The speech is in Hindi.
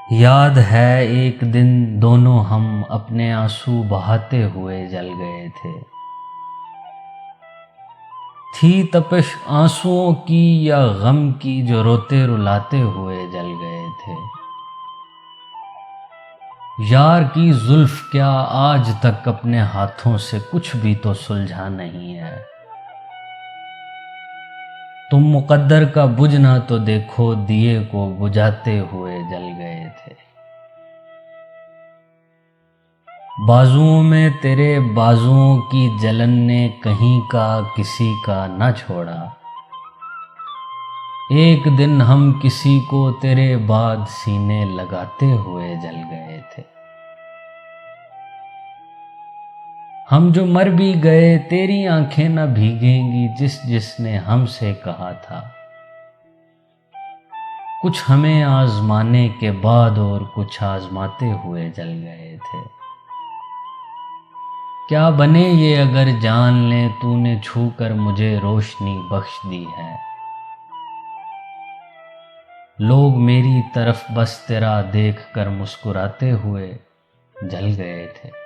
याद है एक दिन दोनों हम अपने आंसू बहाते हुए जल गए थे। थी तपिश आंसुओं की या गम की जो रोते रुलाते हुए जल गए थे। यार की जुल्फ क्या आज तक अपने हाथों से कुछ भी तो सुलझा नहीं है। तुम मुकद्दर का बुझना तो देखो दिए को बुझाते हुए जल गए थे। बाजुओं में तेरे बाजुओं की जलन ने कहीं का किसी का न छोड़ा। एक दिन हम किसी को तेरे बाद सीने लगाते हुए जल गए थे। हम जो मर भी गए तेरी आंखें न भीगेंगी जिसने हमसे कहा था। कुछ हमें आजमाने के बाद और कुछ आजमाते हुए जल गए थे। क्या बने ये अगर जान ले तूने छू कर मुझे रोशनी बख्श दी है। लोग मेरी तरफ बस तेरा देख कर मुस्कुराते हुए जल गए थे।